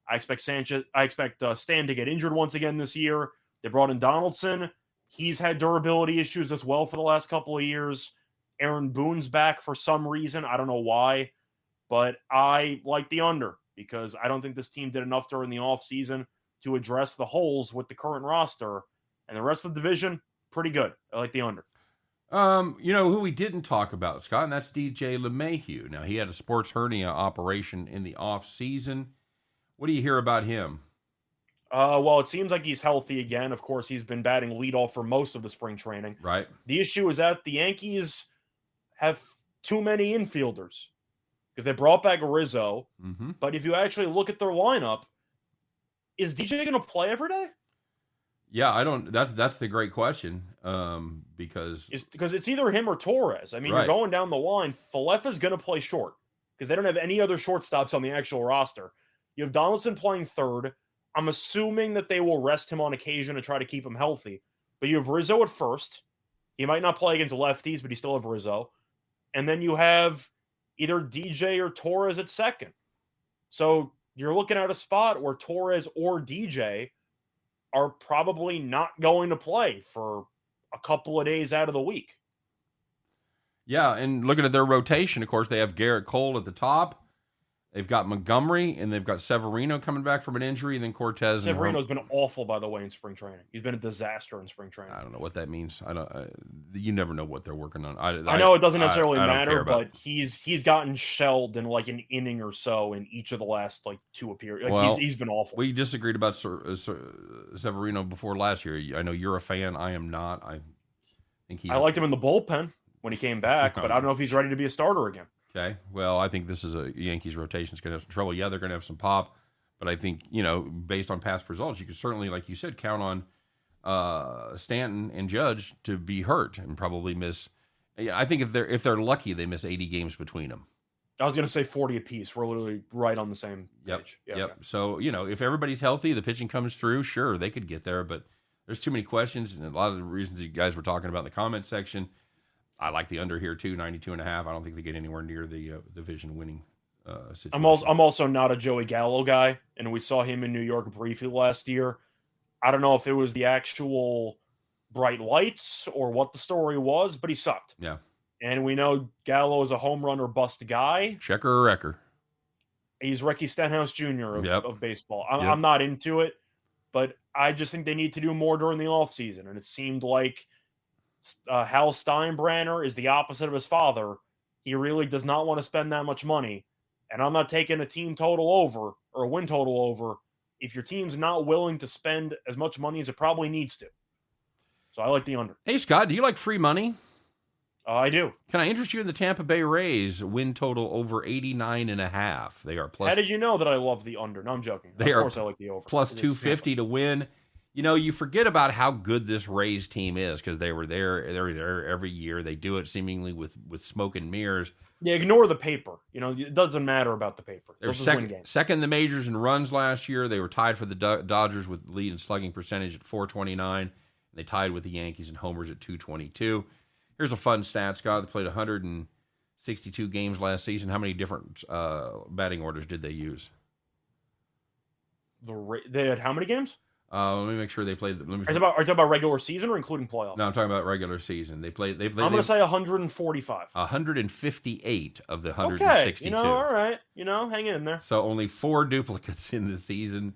I expect Stan to get injured once again this year. They brought in Donaldson. He's had durability issues as well for the last couple of years. Aaron Boone's back for some reason. I don't know why, but I like the under because I don't think this team did enough during the offseason to address the holes with the current roster. And the rest of the division, pretty good. I like the under. Who we didn't talk about, Scott, and that's DJ LeMahieu. Now, he had a sports hernia operation in the offseason. What do you hear about him? Well, it seems like he's healthy again. Of course, he's been batting leadoff for most of the spring training. Right. The issue is that the Yankees have too many infielders because they brought back Rizzo. Mm-hmm. But if you actually look at their lineup, is DJ going to play every day? Yeah, I don't. That's the great question. Because it's either him or Torres. I mean, right. You're going down the line. Falefa's going to play short because they don't have any other shortstops on the actual roster. You have Donaldson playing third. I'm assuming that they will rest him on occasion to try to keep him healthy. But you have Rizzo at first. He might not play against lefties, but you still have Rizzo. And then you have either DJ or Torres at second. So you're looking at a spot where Torres or DJ are probably not going to play for a couple of days out of the week. Yeah, and looking at their rotation, of course, they have Garrett Cole at the top. They've got Montgomery, and they've got Severino coming back from an injury, and then Cortez. Severino's been awful, by the way, in spring training. He's been a disaster in spring training. I don't know what that means. You never know what they're working on. I know it doesn't necessarily matter, but he's gotten shelled in like an inning or so in each of the last like two appearances. He's been awful. We disagreed about Severino before last year. I know you're a fan. I am not. I liked him in the bullpen when he came back, but I don't know if he's ready to be a starter again. Okay, well, I think this is a Yankees rotation is going to have some trouble. Yeah, they're going to have some pop, but I think, based on past results, you could certainly, like you said, count on Stanton and Judge to be hurt and probably miss. I think if they're lucky, they miss 80 games between them. I was going to say 40 apiece. We're literally right on the same page. Yep. Okay. So, if everybody's healthy, the pitching comes through, sure, they could get there, but there's too many questions, and a lot of the reasons you guys were talking about in the comment section. I like the under here too, 92.5. I don't think they get anywhere near the division winning situation. I'm also not a Joey Gallo guy, and we saw him in New York briefly last year. I don't know if it was the actual bright lights or what the story was, but he sucked. Yeah. And we know Gallo is a home run or bust guy. Checker or wrecker. He's Ricky Stenhouse Jr. of baseball. I'm not into it, but I just think they need to do more during the offseason, and it seemed like Hal Steinbrenner is the opposite of his father. He really does not want to spend that much money. And I'm not taking a team total over or a win total over if your team's not willing to spend as much money as it probably needs to. So I like the under. Hey, Scott, do you like free money? I do. Can I interest you in the Tampa Bay Rays win total over 89.5? They are plus. How did you know that I love the under? No, I'm joking. Of course I like the over. Plus 250 to win. You forget about how good this Rays team is because they're there every year. They do it seemingly with smoke and mirrors. Yeah, ignore the paper. It doesn't matter about the paper. They're second in the majors in runs last year. They were tied for the Dodgers with the lead in slugging percentage at 429. They tied with the Yankees in homers at 222. Here's a fun stat, Scott. They played 162 games last season. How many different batting orders did they use? They had how many games? Let me make sure they played. Are you talking about regular season or including playoffs? No, I'm talking about regular season. They played. I'm going to say 145. 158 of the 162. Okay, all right. Hang in there. So only 4 duplicates in the season.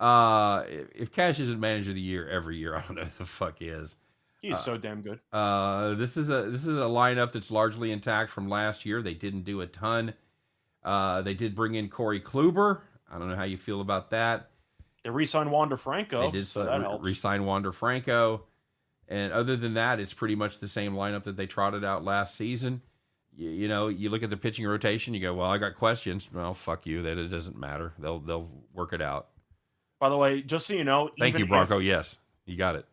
If Cash isn't manager of the year every year, I don't know who the fuck is. He's so damn good. This is a lineup that's largely intact from last year. They didn't do a ton. They did bring in Corey Kluber. I don't know how you feel about that. They re-signed Wander Franco. They did re-sign Wander Franco. And other than that, it's pretty much the same lineup that they trotted out last season. You look at the pitching rotation, you go, well, I got questions. Well, fuck you. That it doesn't matter. They'll work it out. By the way, just so you know. Thank you, Bronco. Yes, you got it.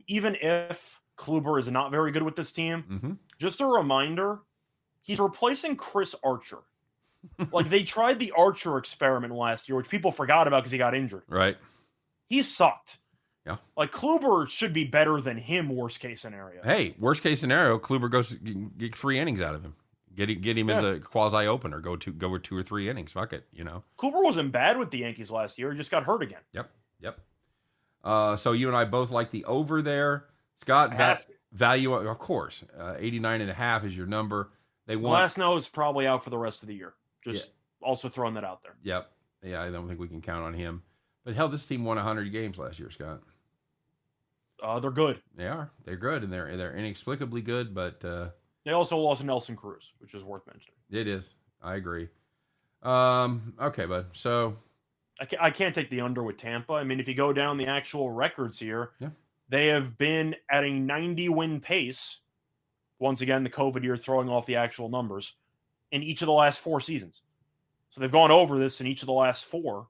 Even if Kluber is not very good with this team, just a reminder, he's replacing Chris Archer. Like, they tried the Archer experiment last year, which people forgot about because he got injured. Right. He sucked. Yeah. Like, Kluber should be better than him, worst case scenario. Hey, worst case scenario, Kluber goes get 3 innings out of him. Get him as a quasi opener. Go with 2 or 3 innings. Fuck it. Cooper wasn't bad with the Yankees last year. He just got hurt again. Yep. So you and I both like the over there. Scott, value, of course. 89.5 is your number. Glasnow is probably out for the rest of the year. Just also throwing that out there. Yep. Yeah, I don't think we can count on him. But hell, this team won 100 games last year, Scott. They're good. They are. They're good, and they're inexplicably good. But they also lost Nelson Cruz, which is worth mentioning. It is. I agree. Okay, bud. So I can't take the under with Tampa. I mean, if you go down the actual records here, they have been at a 90-win pace. Once again, the COVID year throwing off the actual numbers in each of the last 4 seasons. So they've gone over this in each of the last 4.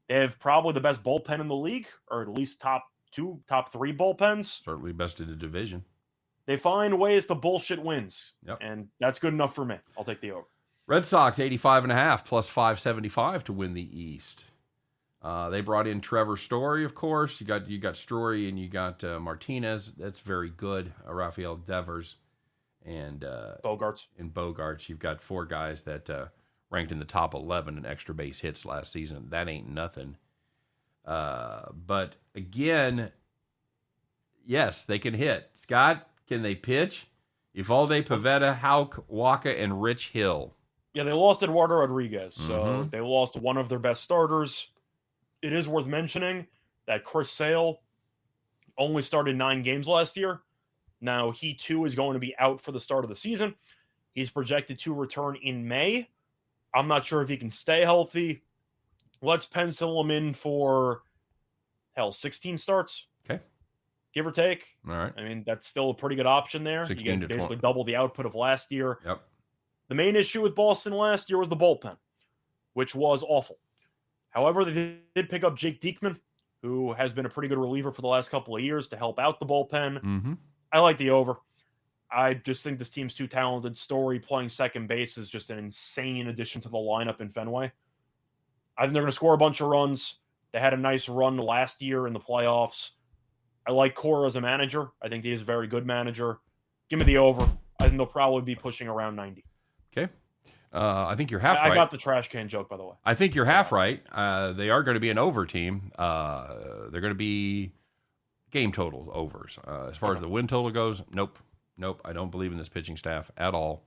They have probably the best bullpen in the league, or at least top 3 bullpens. Certainly best in the division. They find ways to bullshit wins. Yep. And that's good enough for me. I'll take the over. Red Sox, 85.5 plus 575 to win the East. They brought in Trevor Story, of course. You got Story and you got Martinez. That's very good. Rafael Devers and Bogarts. You've got 4 guys that ranked in the top 11 in extra base hits last season. That ain't nothing. But again, yes, they can hit. Scott, can they pitch? Evalde, Pivetta, Houck, Waka, and Rich Hill. Yeah, they lost Eduardo Rodriguez, so they lost one of their best starters. It is worth mentioning that Chris Sale only started 9 games last year. Now, he too is going to be out for the start of the season. He's projected to return in May. I'm not sure if he can stay healthy. Let's pencil him in for, 16 starts. Okay. Give or take. All right. I mean, that's still a pretty good option there. 16 you to get basically 20. double the output of last year. Yep. The main issue with Boston last year was the bullpen, which was awful. However, they did pick up Jake Diekman, who has been a pretty good reliever for the last couple of years to help out the bullpen. Mm-hmm. I like the over. I just think this team's too talented. Story playing second base is just an insane addition to the lineup in Fenway. I think they're going to score a bunch of runs. They had a nice run last year in the playoffs. I like Cora as a manager. I think he is a very good manager. Give me the over. I think they'll probably be pushing around 90. Okay. I think you're half right. I got the trash can joke, by the way. I think you're half right. They are going to be an over team. They're going to be game total overs. As far as the win total goes, nope. I don't believe in this pitching staff at all.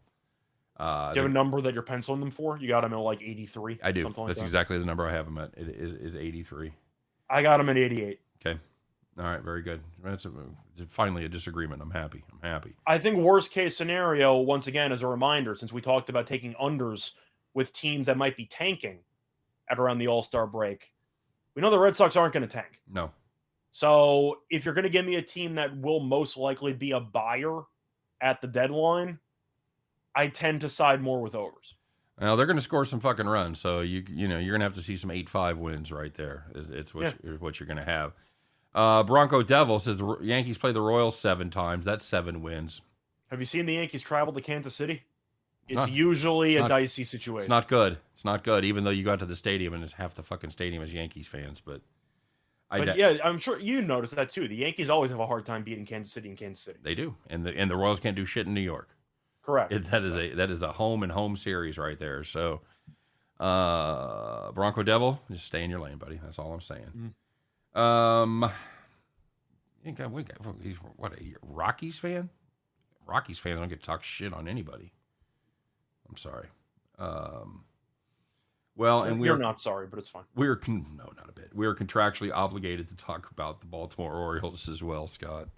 Do you have a number that you're penciling them for? You got them at like 83? I do. That's exactly the number I have them at. It is 83. I got them at 88. Okay. All right, very good. That's finally a disagreement. I'm happy. I think worst case scenario, once again, as a reminder, since we talked about taking unders with teams that might be tanking at around the All-Star break, we know the Red Sox aren't going to tank. No. So if you're going to give me a team that will most likely be a buyer at the deadline, I tend to side more with overs. Well, they're going to score some fucking runs, so you're going to have to see some 8-5 wins right there. It's what you're going to have. Bronco Devil says the Yankees play the Royals 7 times. That's 7 wins. Have you seen the Yankees travel to Kansas City? It's usually a dicey situation. It's not good. It's not good, even though you got to the stadium and it's half the fucking stadium is Yankees fans. But yeah, I'm sure you noticed that too. The Yankees always have a hard time beating Kansas City in Kansas City. They do, and the Royals can't do shit in New York. Correct. That is a home series right there. So, Bronco Devil, just stay in your lane, buddy. That's all I'm saying. Mm-hmm. What a Rockies fan? Rockies fans don't get to talk shit on anybody. I'm sorry. Well, and we're not sorry, but it's fine. No, not a bit. We are contractually obligated to talk about the Baltimore Orioles as well, Scott.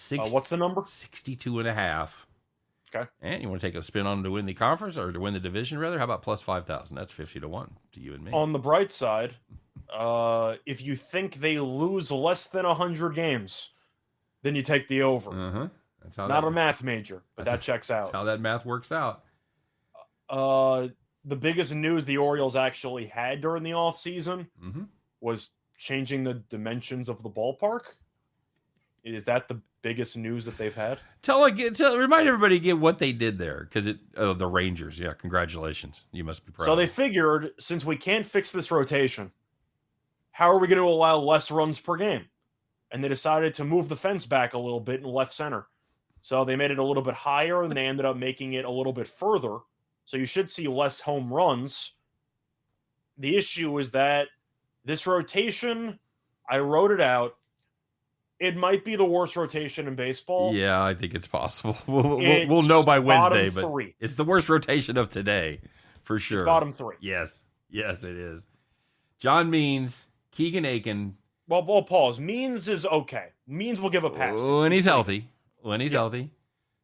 What's the number? 62.5. Okay. And you want to take a spin on them to win the conference or to win the division, rather? How about plus 5,000? That's 50 to 1 to you and me. On the bright side, if you think they lose less than 100 games, then you take the over. Uh-huh. That's how not a math major, but that checks out. That's how that math works out. The biggest news the Orioles actually had during the offseason was changing the dimensions of the ballpark. Is that the biggest news that they've had? Remind everybody again what they did there, because the Rangers. Yeah, congratulations. You must be proud. So they figured, since we can't fix this rotation, how are we going to allow less runs per game? And they decided to move the fence back a little bit in left center. So they made it a little bit higher, and they ended up making it a little bit further. So you should see less home runs. The issue is that this rotation, I wrote it out. It might be the worst rotation in baseball. Yeah, I think it's possible. We'll know by Wednesday, but it's the worst rotation of today, for sure. It's bottom 3. Yes, it is. John Means, Keegan Aiken. Well, pause. Means is okay. Means will give a pass. When he's healthy. Healthy.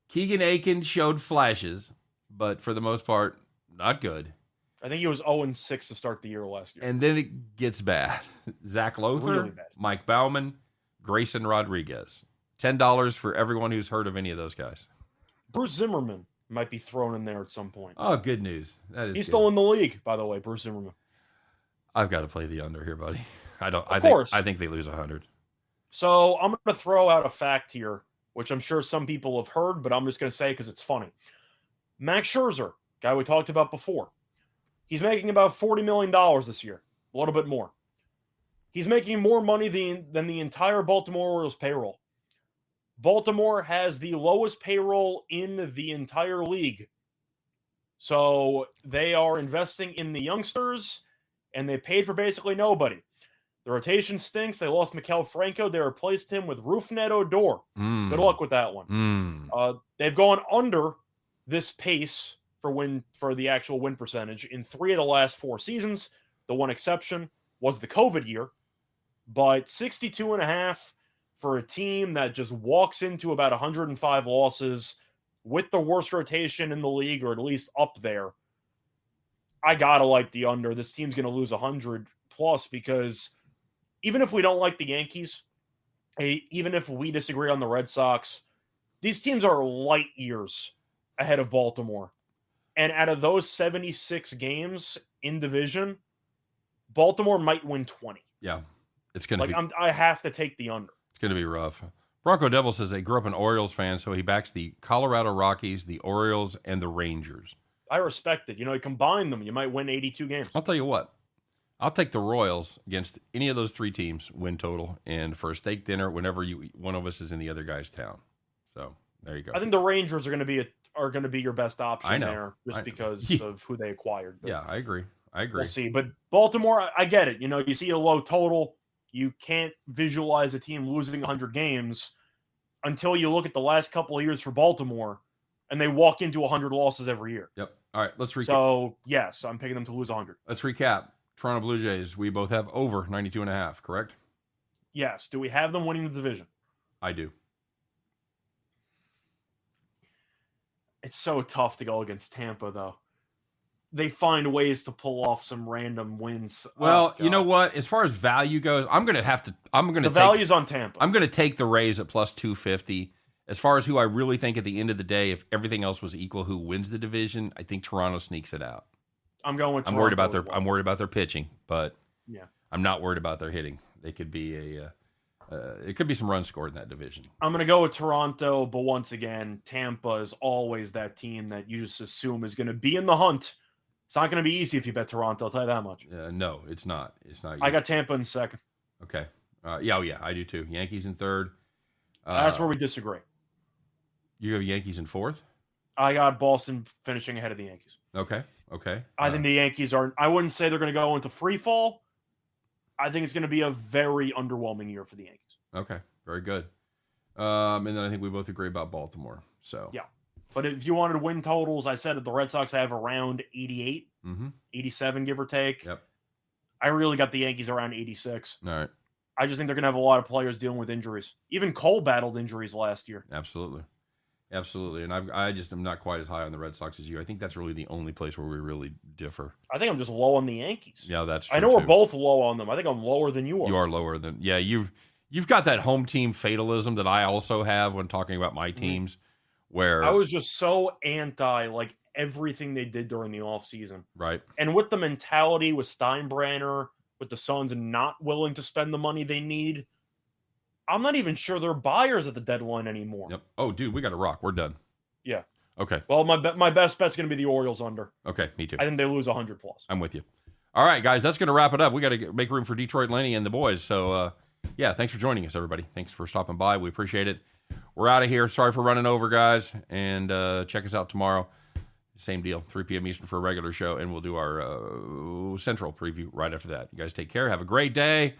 Keegan Aiken showed flashes, but for the most part, not good. I think he was 0-6 to start the year last year. And then it gets bad. Zach Lothar, really bad. Mike Bauman, Grayson Rodriguez. $10 for everyone who's heard of any of those guys. Bruce Zimmerman might be thrown in there at some point. Oh, good news. He's good. Still in the league, by the way, Bruce Zimmerman. I've got to play the under here, buddy. Of course. I think they lose 100. So I'm going to throw out a fact here, which I'm sure some people have heard, but I'm just going to say because it's funny. Max Scherzer, guy we talked about before, he's making about $40 million this year, a little bit more. He's making more money than the entire Baltimore Orioles payroll. Baltimore has the lowest payroll in the entire league. So they are investing in the youngsters, and they paid for basically nobody. The rotation stinks. They lost Maikel Franco. They replaced him with Rougned Odor. Good luck with that one. They've gone under this pace for the actual win percentage in 3 of the last 4 seasons. The one exception was the COVID year. But 62.5 for a team that just walks into about 105 losses with the worst rotation in the league, or at least up there. I gotta like the under. This team's going to lose 100 plus because even if we don't like the Yankees, even if we disagree on the Red Sox, these teams are light years ahead of Baltimore. And out of those 76 games in division, Baltimore might win 20. Yeah, it's going to be. I have to take the under. It's going to be rough. Bronco Devil says they grew up an Orioles fan, so he backs the Colorado Rockies, the Orioles, and the Rangers. I respect it. You combine them, you might win 82 games. I'll tell you what. I'll take the Royals against any of those 3 teams, win total, and for a steak dinner whenever one of us is in the other guy's town. So there you go. I think the Rangers are going to be your best option there, just because of who they acquired. But yeah, I agree. We'll see. But Baltimore, I get it. You see a low total. You can't visualize a team losing 100 games until you look at the last couple of years for Baltimore, and they walk into 100 losses every year. Yep. All right, let's recap. So, yes, I'm picking them to lose 100. Let's recap. Toronto Blue Jays, we both have over 92.5, correct? Yes. Do we have them winning the division? I do. It's so tough to go against Tampa, though. They find ways to pull off some random wins. Well, you know what? As far as value goes, the value's on Tampa. I'm going to take the Rays at plus 250. As far as who I really think at the end of the day, if everything else was equal, who wins the division, I think Toronto sneaks it out. I'm going with Toronto. I'm worried about their pitching, but yeah, I'm not worried about their hitting. They could be it could be some runs scored in that division. I'm going to go with Toronto, but once again, Tampa is always that team that you just assume is going to be in the hunt. It's not going to be easy if you bet Toronto, I'll tell you that much. No, it's not. It's not. I got Tampa in second. Okay. Yeah, I do too. Yankees in third. That's where we disagree. You have Yankees in fourth? I got Boston finishing ahead of the Yankees. Okay. I think the Yankees I wouldn't say they're going to go into free fall. I think it's going to be a very underwhelming year for the Yankees. Okay. Very good. And then I think we both agree about Baltimore. So yeah. But if you wanted to win totals, I said that the Red Sox have around 88, 87, give or take. Yep. I really got the Yankees around 86. All right. I just think they're going to have a lot of players dealing with injuries. Even Cole battled injuries last year. Absolutely. And I just am not quite as high on the Red Sox as you. I think that's really the only place where we really differ. I think I'm just low on the Yankees. Yeah, that's true. I know we're both low on them. I think I'm lower than you are. You are lower than – yeah, you've got that home team fatalism that I also have when talking about my teams. Where I was just so anti everything they did during the offseason. Right. And with the mentality with Steinbrenner, with the Suns, and not willing to spend the money they need, I'm not even sure they're buyers at the deadline anymore. Yep. Oh, dude, we got to rock. We're done. Yeah. Okay. Well, my best bet's going to be the Orioles under. Okay, me too. I think they lose 100 plus. I'm with you. All right, guys, that's going to wrap it up. We got to make room for Detroit, Lenny, and the boys. So, yeah, thanks for joining us, everybody. Thanks for stopping by. We appreciate it. we're out of here. Sorry for running over, guys. And check us out tomorrow. Same deal, 3 p.m. Eastern for a regular show, and we'll do our Central preview right after that. You guys take care. Have a great day.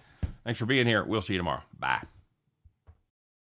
Thanks for being here. We'll see you tomorrow. Bye.